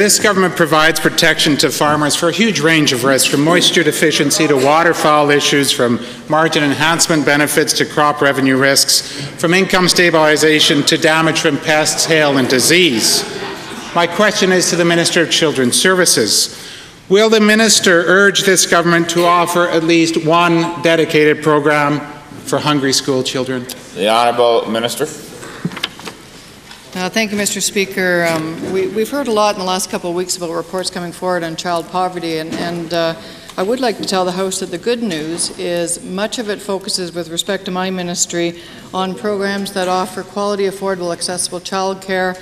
This government provides protection to farmers for a huge range of risks, from moisture deficiency to waterfowl issues, from margin enhancement benefits to crop revenue risks, from income stabilization to damage from pests, hail, and disease. My question is to the Minister of Children's Services. Will the Minister urge this government to offer at least one dedicated program for hungry school children? The Honourable Minister. Thank you, Mr. Speaker. We've heard a lot in the last couple of weeks about reports coming forward on child poverty, and I would like to tell the House that the good news is much of it focuses, with respect to my ministry, on programs that offer quality, affordable, accessible childcare,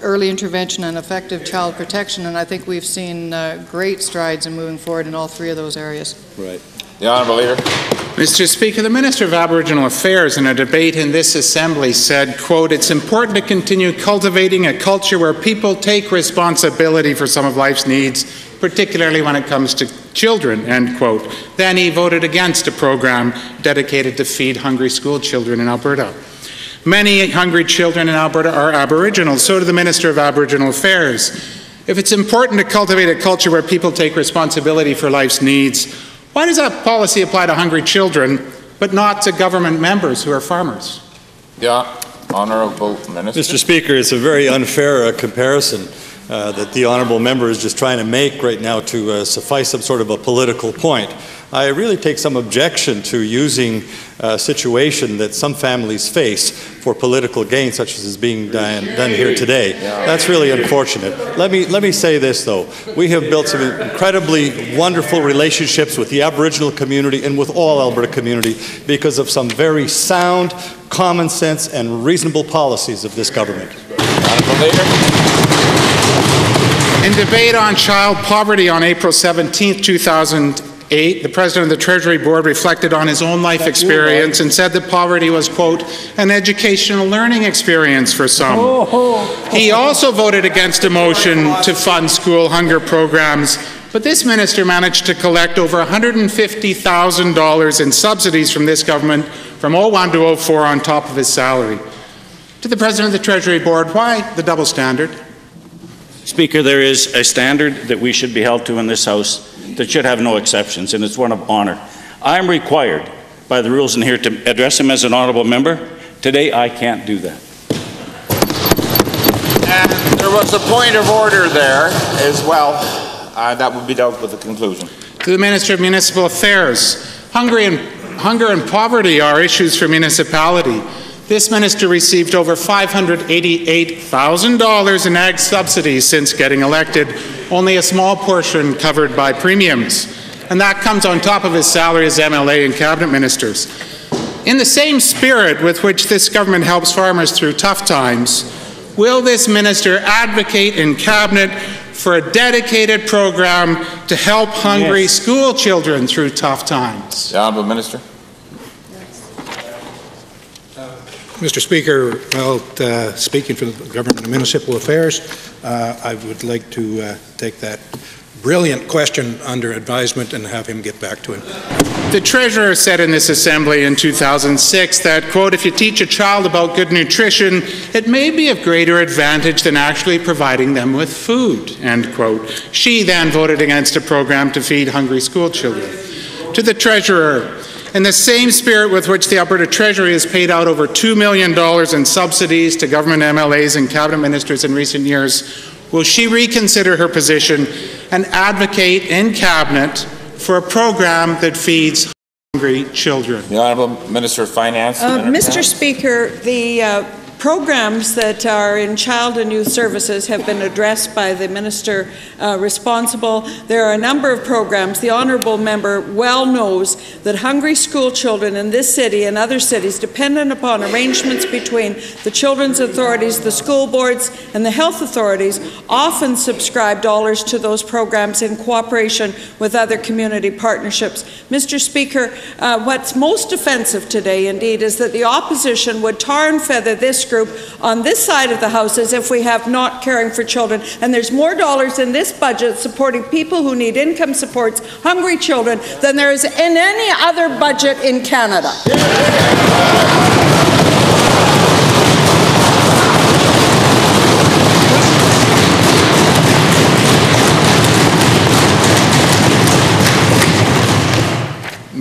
early intervention and effective child protection, and I think we've seen great strides in moving forward in all three of those areas. Right. The Honourable Leader. Mr. Speaker, the Minister of Aboriginal Affairs in a debate in this Assembly said, quote, "It's important to continue cultivating a culture where people take responsibility for some of life's needs, particularly when it comes to children," end quote. Then he voted against a program dedicated to feed hungry school children in Alberta. Many hungry children in Alberta are Aboriginal, so do the Minister of Aboriginal Affairs. If it's important to cultivate a culture where people take responsibility for life's needs, why does that policy apply to hungry children, but not to government members who are farmers? Yeah, Honourable Minister. Mr. Speaker, it's a very unfair comparison that the Honourable Member is just trying to make right now to suffice some sort of a political point. I really take some objection to using a situation that some families face for political gain, such as is being done here today. That's really unfortunate. Let me say this, though. We have built some incredibly wonderful relationships with the Aboriginal community and with all Alberta community because of some very sound, common sense and reasonable policies of this government. In debate on child poverty on April 17, 2008, the President of the Treasury Board reflected on his own life experience and said that poverty was, quote, "an educational learning experience for some." He also voted against a motion to fund school hunger programs, but this minister managed to collect over $150,000 in subsidies from this government from 01 to 04 on top of his salary. To the President of the Treasury Board, why the double standard? Speaker, there is a standard that we should be held to in this House that should have no exceptions, and it's one of honour. I am required by the rules in here to address him as an honourable member. Today, I can't do that. And there was a point of order there as well. That would be dealt with at the conclusion. To the Minister of Municipal Affairs, hunger and poverty are issues for municipality. This minister received over $588,000 in ag subsidies since getting elected, only a small portion covered by premiums. And that comes on top of his salary as MLA and cabinet ministers. In the same spirit with which this government helps farmers through tough times, will this minister advocate in cabinet for a dedicated program to help hungry school children through tough times? The Honourable Minister. Mr. Speaker, speaking for the Government of Municipal Affairs, I would like to take that brilliant question under advisement and have him get back to him. The Treasurer said in this Assembly in 2006 that, quote, "if you teach a child about good nutrition, it may be of greater advantage than actually providing them with food," end quote. She then voted against a program to feed hungry school children. To the Treasurer, in the same spirit with which the Alberta Treasury has paid out over $2 million in subsidies to government MLAs and cabinet ministers in recent years, will she reconsider her position and advocate in cabinet for a program that feeds hungry children? The Honourable Minister of Finance. Mr. Speaker, the programs that are in child and youth services have been addressed by the minister responsible. There are a number of programs. The honourable member well knows that hungry school children in this city and other cities, dependent upon arrangements between the children's authorities, the school boards and the health authorities, often subscribe dollars to those programs in cooperation with other community partnerships. Mr. Speaker, what's most offensive today indeed is that the opposition would tar and feather this group on this side of the House as if we have not caring for children, and there's more dollars in this budget supporting people who need income supports, hungry children, than there is in any other budget in Canada.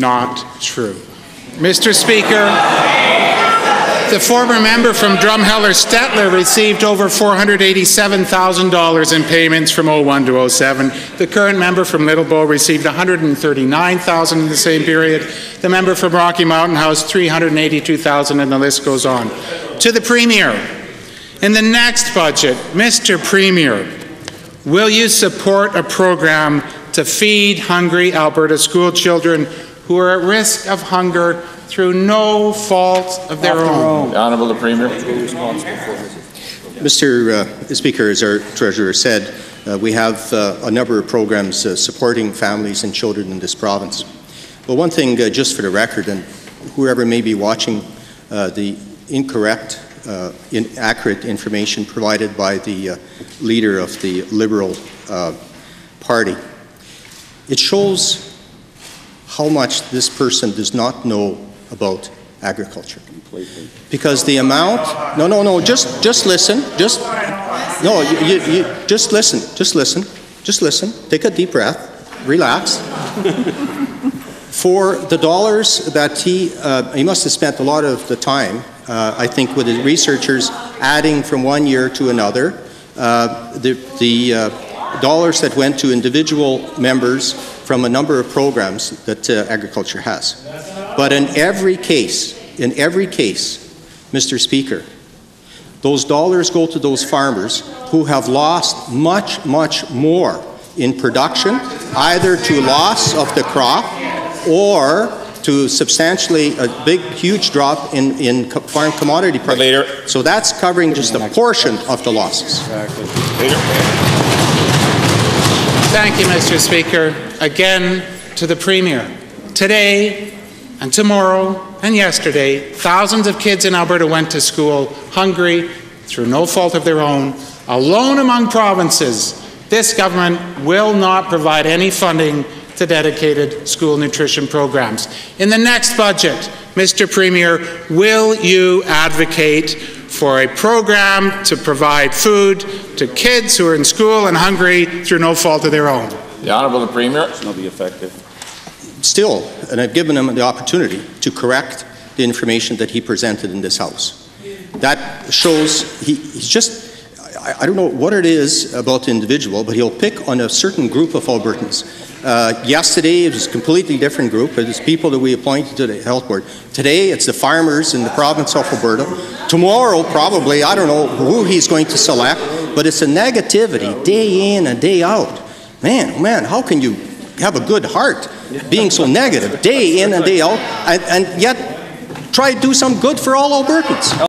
not true. Mr. Speaker, the former member from Drumheller-Stettler received over $487,000 in payments from 01 to 07. The current member from Littlebow received $139,000 in the same period. The member from Rocky Mountain House, $382,000, and the list goes on. To the Premier, in the next budget, Mr. Premier, will you support a program to feed hungry Alberta school children who are at risk of hunger through no fault of their own? The Honourable Premier. Mr. Speaker, as our Treasurer said, we have a number of programs supporting families and children in this province. Well, one thing, just for the record, and whoever may be watching the incorrect, inaccurate information provided by the leader of the Liberal Party, it shows how much this person does not know about agriculture. Completely. Because the amount, just listen, just listen, take a deep breath, relax. For the dollars that he must have spent a lot of the time, I think, with his researchers adding from one year to another, the dollars that went to individual members from a number of programs that agriculture has. But in every case, Mr. Speaker, those dollars go to those farmers who have lost much, much more in production, either to loss of the crop or to substantially a big, huge drop in farm commodity prices. So that's covering just a portion of the losses. Exactly. Thank you, Mr. Speaker. Again, to the Premier. Today and tomorrow and yesterday, thousands of kids in Alberta went to school hungry through no fault of their own, alone among provinces. This government will not provide any funding to dedicated school nutrition programs. In the next budget, Mr. Premier, will you advocate for a program to provide food to kids who are in school and hungry through no fault of their own? The Honourable Premier. It's not be effective. Still, and I've given him the opportunity to correct the information that he presented in this House. That shows he's just, I don't know what it is about the individual, but he'll pick on a certain group of Albertans. Yesterday, it was a completely different group. It was people that we appointed to the health board. Today, it's the farmers in the province of Alberta. Tomorrow, probably, I don't know who he's going to select, but it's a negativity day in and day out. Man, oh man, how can you have a good heart being so negative day in and day out, and yet try to do some good for all Albertans?